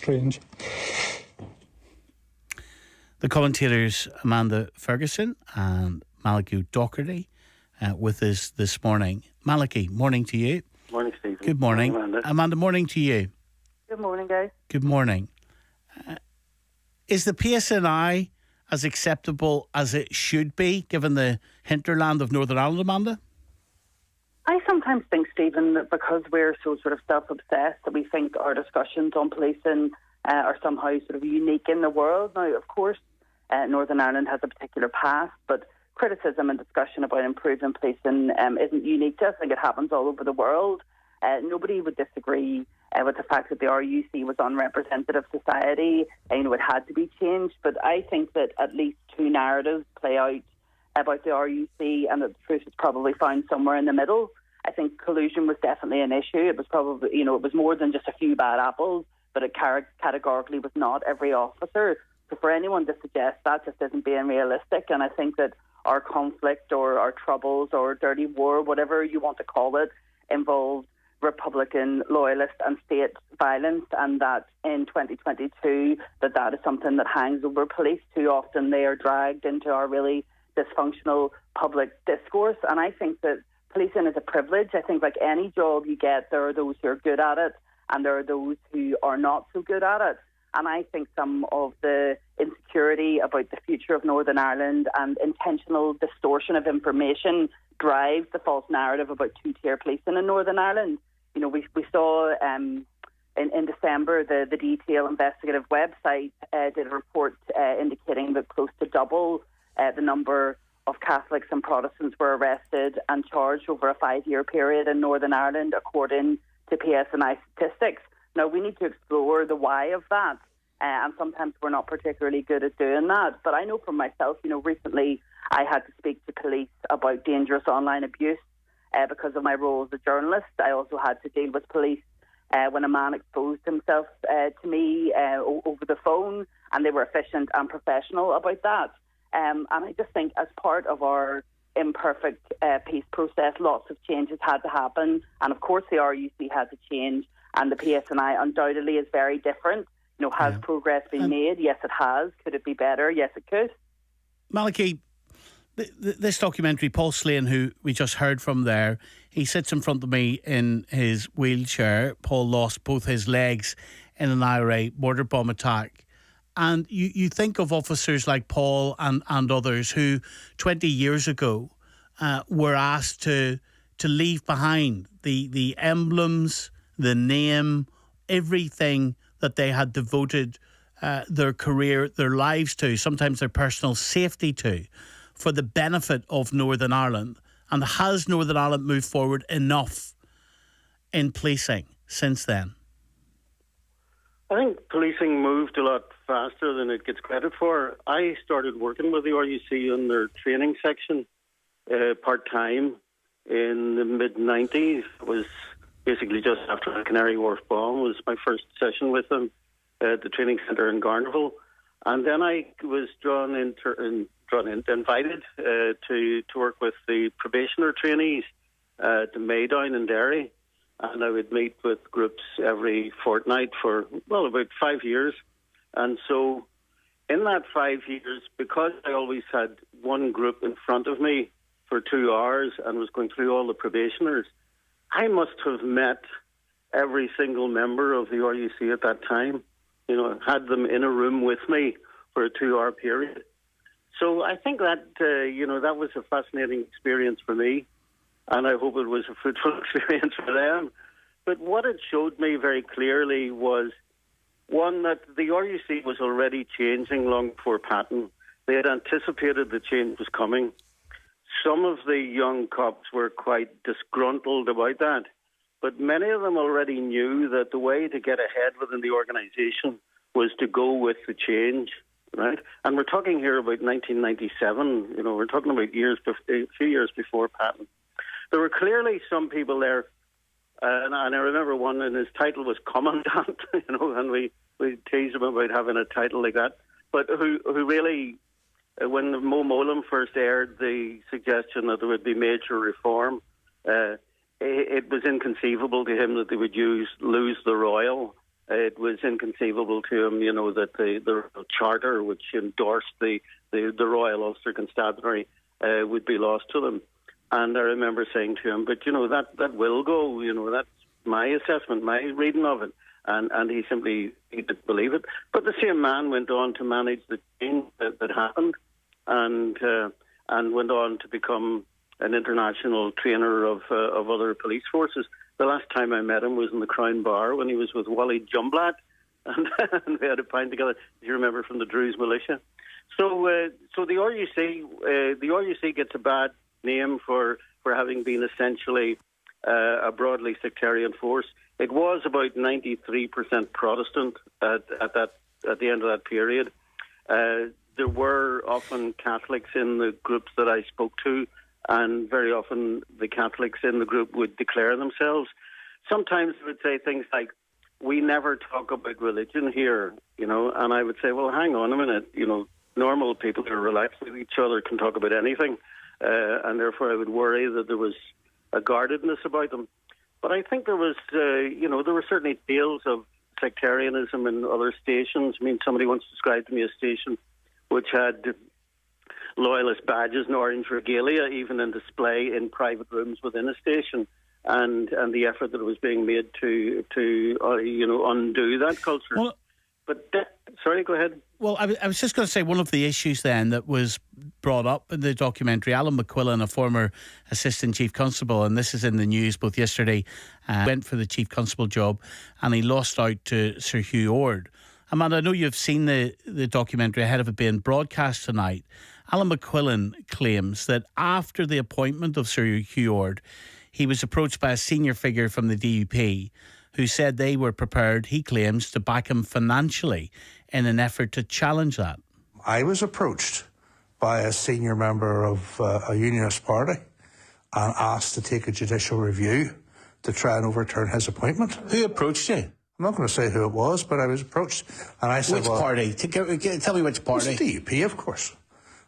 strange. The commentators Amanda Ferguson and Malachy Docherty with us this morning. Malachy, morning to you. Morning, Stephen. Good morning. Amanda. Amanda, morning to you. Good morning, guys. Good morning. Is the PSNI as acceptable as it should be, given the hinterland of Northern Ireland, Amanda? I sometimes think, Stephen, that because we're so sort of self-obsessed that we think our discussions on policing are somehow sort of unique in the world. Now, of course, Northern Ireland has a particular past, but criticism and discussion about improving policing isn't unique to us. I think it happens all over the world. Nobody would disagree with the fact that the RUC was unrepresentative society. It had to be changed. But I think that at least two narratives play out about the RUC, and that the truth is probably found somewhere in the middle. I think collusion was definitely an issue. It was probably, it was more than just a few bad apples, but it categorically was not every officer. So for anyone to suggest that just isn't being realistic. And I think that our conflict or our troubles or dirty war, whatever you want to call it, involved Republican, loyalist and state violence, and that in 2022 that is something that hangs over police. Too often they are dragged into our really dysfunctional public discourse. And I think that policing is a privilege. I think like any job you get, there are those who are good at it and there are those who are not so good at it. And I think some of the insecurity about the future of Northern Ireland and intentional distortion of information drives the false narrative about two-tier policing in Northern Ireland. We saw in December the Detail investigative website did a report indicating that close to double the number of Catholics and Protestants were arrested and charged over a 5-year period in Northern Ireland, according to PSNI statistics. Now, we need to explore the why of that, and sometimes we're not particularly good at doing that. But I know for myself, recently I had to speak to police about dangerous online abuse because of my role as a journalist. I also had to deal with police when a man exposed himself to me over the phone, and they were efficient and professional about that. And I just think as part of our imperfect peace process, lots of changes had to happen. And of course the RUC had to change, and the PSNI undoubtedly is very different. Has progress been made? Yes, it has. Could it be better? Yes, it could. Malachy, this documentary, Paul Slane, who we just heard from there, he sits in front of me in his wheelchair. Paul lost both his legs in an IRA mortar bomb attack. And you think of officers like Paul and others who 20 years ago were asked to leave behind the emblems, the name, everything that they had devoted their career, their lives to, sometimes their personal safety to, for the benefit of Northern Ireland. And has Northern Ireland moved forward enough in policing since then? I think policing moved a lot faster than it gets credit for. I started working with the RUC in their training section part-time in the mid-90s. It was basically just after the Canary Wharf bomb. It was my first session with them at the training centre in Garnerville. And then I was invited to work with the probationer trainees at the Maydown in Derry. And I would meet with groups every fortnight for, about 5 years. And so in that 5 years, because I always had one group in front of me for 2 hours and was going through all the probationers, I must have met every single member of the RUC at that time. Had them in a room with me for a 2-hour period. So I think that, that was a fascinating experience for me. And I hope it was a fruitful experience for them. But what it showed me very clearly was, one, that the RUC was already changing long before Patton. They had anticipated the change was coming. Some of the young cops were quite disgruntled about that. But many of them already knew that the way to get ahead within the organisation was to go with the change, right? And we're talking here about 1997. We're talking about a few years before Patton. There were clearly some people there, and I remember one, and his title was Commandant, and we teased him about having a title like that, but who really, when Mo Molam first aired the suggestion that there would be major reform, it was inconceivable to him that they would lose the Royal it was inconceivable to him, that the charter which endorsed the Royal Ulster Constabulary would be lost to them. And I remember saying to him, but that will go. That's my assessment, my reading of it. And he didn't believe it. But the same man went on to manage the change that happened, and went on to become an international trainer of other police forces. The last time I met him was in the Crown Bar when he was with Wally Jumblatt, and we had a pint together. Do you remember, from the Druze militia? So the RUC gets a bad name for having been essentially a broadly sectarian force. It was about 93% Protestant at the end of that period. There were often Catholics in the groups that I spoke to, and very often the Catholics in the group would declare themselves. Sometimes they would say things like, "We never talk about religion here," and I would say, well, hang on a minute, normal people who are relaxed with each other can talk about anything, and therefore I would worry that there was a guardedness about them. But I think there was, there were certainly tales of sectarianism in other stations. I mean, somebody once described to me a station which had loyalist badges and orange regalia even in display in private rooms within a station, and the effort that was being made to undo that culture. Well, sorry, go ahead. Well, I was just going to say, one of the issues then that was brought up in the documentary, Alan McQuillan, a former assistant chief constable, and this is in the news both yesterday, went for the chief constable job and he lost out to Sir Hugh Ord. Amanda, I know you've seen the documentary ahead of it being broadcast tonight. Alan McQuillan claims that after the appointment of Sir Hugh Ord, he was approached by a senior figure from the DUP who said they were prepared, he claims, to back him financially in an effort to challenge that. I was approached by a senior member of a unionist party and asked to take a judicial review to try and overturn his appointment. Who approached you? I'm not going to say who it was, but I was approached, and I said, which party? Tell me which party. It was the DUP, of course,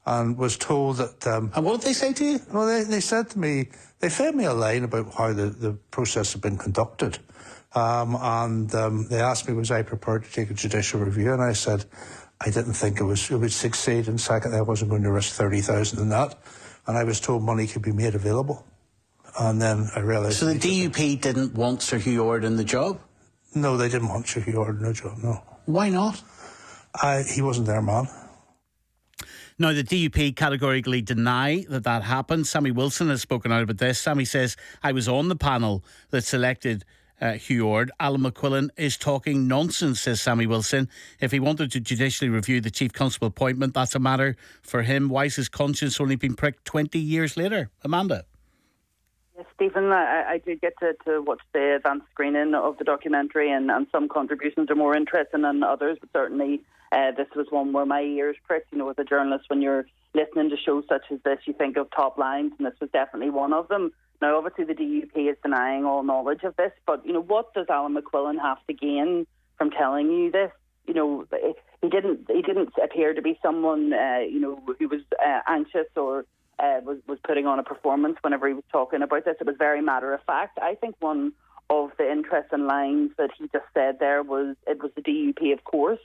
and was told that... and what did they say to you? Well, they said to me, they fed me a line about how the process had been conducted, and they asked me, was I prepared to take a judicial review, and I said, I didn't think it would succeed, and secondly, I wasn't going to risk 30,000 in that, and I was told money could be made available, and then I realised... So the DUP didn't want Sir Hugh Ord in the job? No, they didn't want Sir Hugh Ord in the job, no. Why not? He wasn't their man. Now, the DUP categorically deny that happened. Sammy Wilson has spoken out about this. Sammy says, I was on the panel that selected Hugh Ord. Alan McQuillan is talking nonsense, says Sammy Wilson. If he wanted to judicially review the chief constable appointment, that's a matter for him. Why has his conscience only been pricked 20 years later? Amanda? Yes, Stephen, I did get to watch the advanced screening of the documentary, and some contributions are more interesting than others, but certainly this was one where my ears pricked. As a journalist, when you're listening to shows such as this, you think of top lines, and this was definitely one of them. Now, obviously, the DUP is denying all knowledge of this, but, what does Alan McQuillan have to gain from telling you this? He didn't appear to be someone, who was anxious or was putting on a performance whenever he was talking about this. It was very matter of fact. I think one of the interesting lines that he just said there was, it was the DUP, of course,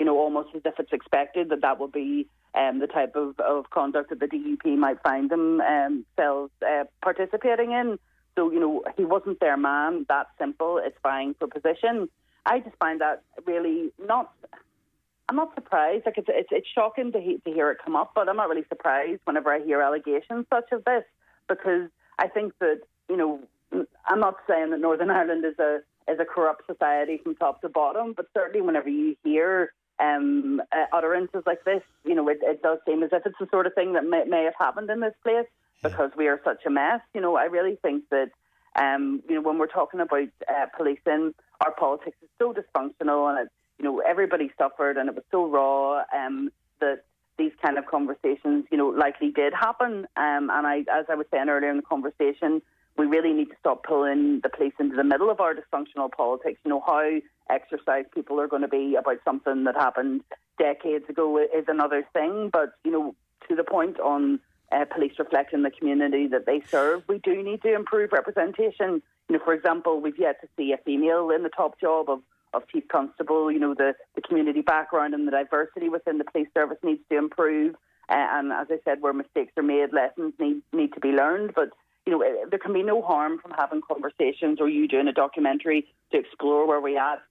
almost as if it's expected that would be the type of conduct that the DUP might find themselves participating in. So, he wasn't their man, that simple. It's vying for position. I just find that really I'm not surprised. Like it's shocking to hear it come up, but I'm not really surprised whenever I hear allegations such as this, because I think that I'm not saying that Northern Ireland is a corrupt society from top to bottom, but certainly whenever you hear utterances like this, it does seem as if it's the sort of thing that may have happened in this place because we are such a mess. I really think that when we're talking about policing, our politics is so dysfunctional, and everybody suffered, and it was so raw that these kind of conversations, likely did happen. And as I was saying earlier in the conversation, we really need to stop pulling the police into the middle of our dysfunctional politics. How exercised people are going to be about something that happened decades ago is another thing. But, to the point on police reflecting the community that they serve, we do need to improve representation. For example, we've yet to see a female in the top job of chief constable. You know, the community background and the diversity within the police service needs to improve. And as I said, where mistakes are made, lessons need to be learned. But you know, there can be no harm from having conversations or you doing a documentary to explore where we at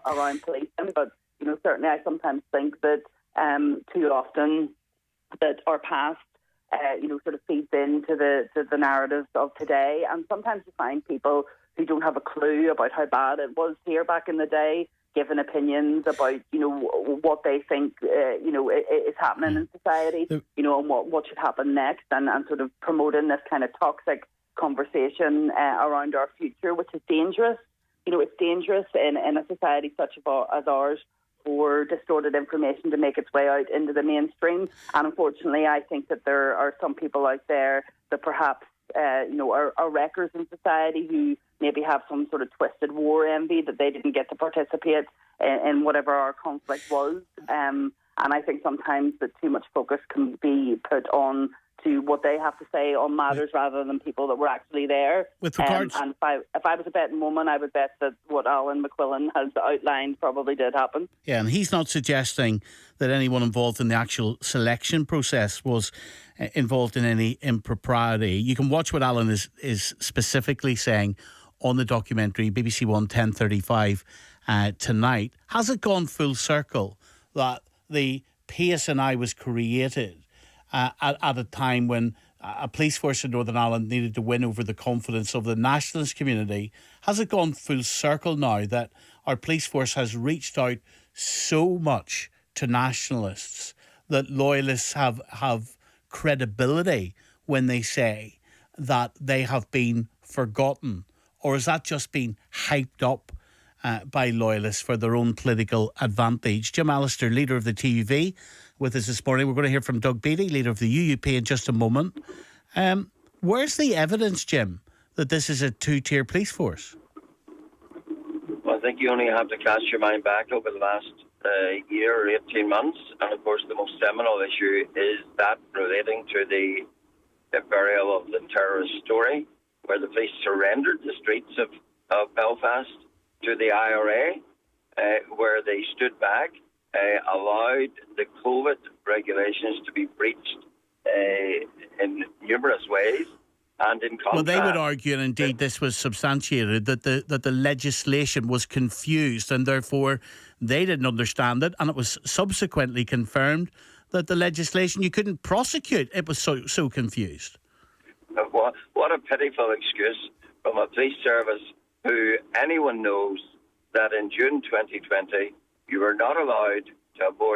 around policing. But you know, certainly I sometimes think that too often that our past, sort of feeds into the narratives of today. And sometimes you find people who don't have a clue about how bad it was here back in the day, giving opinions about, you know, what they think, is happening in society, you know, and what should happen next, and sort of promoting this kind of toxic conversation around our future, which is dangerous. You know, it's dangerous in a society such as ours for distorted information to make its way out into the mainstream. And unfortunately, I think that there are some people out there that perhaps, are wreckers in society who maybe have some sort of twisted war envy that they didn't get to participate in whatever our conflict was. And I think sometimes that too much focus can be put on to what they have to say on matters rather than people that were actually there. With regards, and if I was a betting woman, I would bet that what Alan McQuillan has outlined probably did happen. Yeah, and he's not suggesting that anyone involved in the actual selection process was involved in any impropriety. You can watch what Alan is specifically saying on the documentary, BBC One 10:35 tonight. Has it gone full circle that the PSNI was created at a time when a police force in Northern Ireland needed to win over the confidence of the nationalist community? Has it gone full circle now that our police force has reached out so much to nationalists that loyalists have credibility when they say that they have been forgotten? Or has that just been hyped up by loyalists for their own political advantage? Jim Allister, leader of the TUV, with us this morning. We're going to hear from Doug Beattie, leader of the UUP, in just a moment. Where's the evidence, Jim, that this is a two-tier police force? Well, I think you only have to cast your mind back over the last year or 18 months. And, of course, the most seminal issue is that relating to the burial of the terrorist story, where the police surrendered the streets of Belfast to the IRA, where they stood back, allowed the COVID regulations to be breached in numerous ways. And in contrast, well, they would argue, and indeed this was substantiated, that the legislation was confused and therefore they didn't understand it, and it was subsequently confirmed that the legislation you couldn't prosecute. It was so confused. What a pitiful excuse from a police service who anyone knows that in June 2020 you were not allowed to board